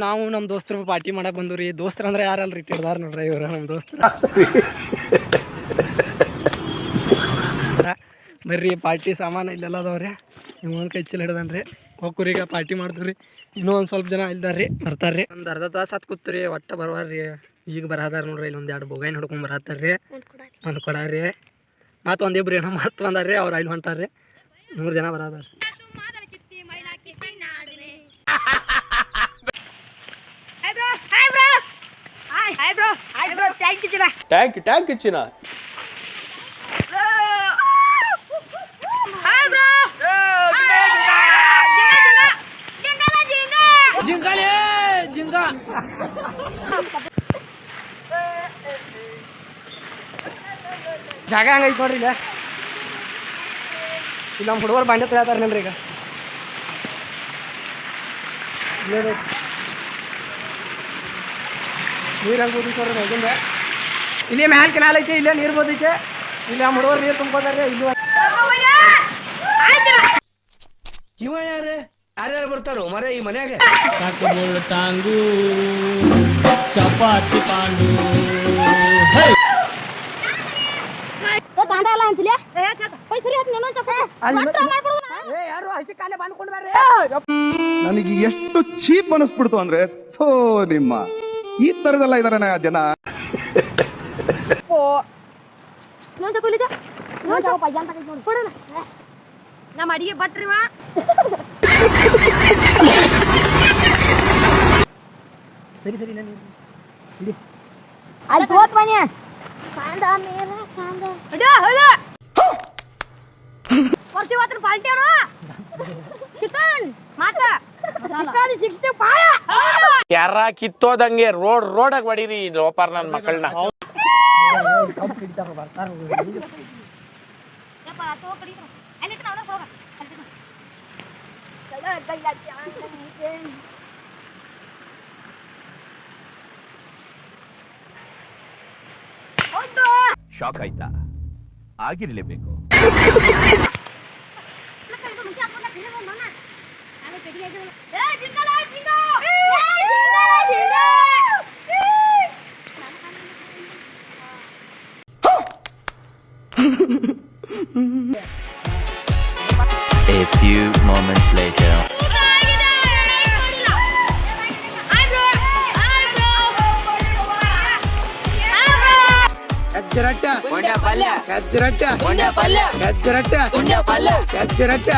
ನಾವು ನಮ್ಮ ದೋಸ್ತರು ಪಾರ್ಟಿ ಮಾಡಕ್ ಬಂದ್ರಿ. ದೋಸ್ತರ ಅಂದ್ರೆ ಯಾರಲ್ರಿ ಇಟ್ಟಿರ್ದಾರ ನೋಡ್ರಿ ಇವ್ರು ನಮ್ಮ ದೋಸ್ತರ. ಬರ್ರಿ ಪಾರ್ಟಿ ಸಾಮಾನು ಇಲ್ಲೆಲ್ಲ ಅದಾವ್ರಿ. ಒಂದು ಕೈ ಚೀಲ ಹಿಡ್ದನ್ರಿ. ಹೋಗ್ರಿ ಈಗ ಪಾರ್ಟಿ ಮಾಡಿದ್ರಿ. ಇನ್ನೂ ಒಂದು ಸ್ವಲ್ಪ ಜನ ಇಲ್ದಾರ್ರಿ ಬರ್ತಾರ್ರಿ. ಒಂದು ಅರ್ಧ ತಾಸು ಹತ್ತು ಕೂತ್ರಿ ಒಟ್ಟು ಬರ್ವಾರ್ರಿ. ಈಗ ಬರದಾರ ನೋಡ್ರಿ. ಇಲ್ಲಿ ಒಂದು 2 ಬೋಗಾಯಿನ ಹಿಡ್ಕೊಂಡು ಬರತ್ತಾರ್ರಿ. ಒಂದು ಕೊಡಾರಿ ಮತ್ತು ಒಂದಿಬ್ರು ಏನೋ ಮಾಡ್ತು ಬಂದಾರ್ರಿ. ಅವ್ರು ಅಲ್ಲಿ ಹೊಂಟಾರ್ರಿ. 3 ಜನ ಬರದಾರ. ಟ್ಯಾಂಕ್ ಇಚ್ಚಿನ ಜಾಗ ಹಂಗೈತೆ ನೋಡ್ರಿ. ಇಲ್ಲ ನಮ್ಮ ಹುಡುಗರು ಬಾಂಡೆ ತೊಳ್ಯಾತಾರ ನೋಡ್ರಿ. ಈಗ ನೀರು ಹಂಗೆ ಬೋದೈತೆ ನೋಡ್ರಿ ಮ್ಯಾಗಿಂದ. ಇಲ್ಲಿ ಮ್ಯಾಲ ಕೆನಾಲ್ ಐತೆ. ಇಲ್ಲೇ ನೀರು ಬೋದೈತೆ. ಇಲ್ಲಿ ನಮ್ಮ ಹುಡುಗರು ನೀರು ತುಂಬ್ಕೋತಾರ್ರಿ. ಇಲ್ಲಿ ಇವ ಯಾರ್ಯಾರು ಬರ್ತಾರೋ ಮರ ಈ ಮನ್ಯಾಗ? ತಾಂಗು ಚಪಾತಿ ಪಾಂಡು ನನಗೆ ಎಷ್ಟು ಚೀಪ್ ಅನಿಸ್ಬಿಡ್ತು ಅಂದ್ರೆ ಥೋ ನಿಮ್ಮ ಈ ತರದೆಲ್ಲ ಇದಾರೆ ಜನ. ನಮ್ಮ ಅಡಿಗೆ ಬಟ್ರಿ ಸರಿ ಸರಿ ಅಲ್ಲಿ ಹೋತ್ ಬನ್ನಿ ಕಾಂದ ಮೇರ ಕಾಂದ ವರ್ಷ ಮಾತ್ರ ಪಾಲ್ಟಿ ಅವರು ಚಿಕನ್ ಮಾತ ಚಿಕನ್ 65 ಯಾರ ಕಿತ್ತೋದಂಗೆ ರೋಡಾಗ ಹೊಡೀರಿ ಲೋಪಾರ್ ನನ್ನ ಮಕ್ಕಳನ್ನ. ಶಾಕ್ ಆಯ್ತಾ? ಆಗಿರ್ಲೇಬೇಕು. A few moments later. ಸಜ್ಜರಟ್ಟ ಸಜ್ಜರಟ್ಟ ಸಜ್ಜರಟ್ಟ ಸಜ್ಜರಟ್ಟ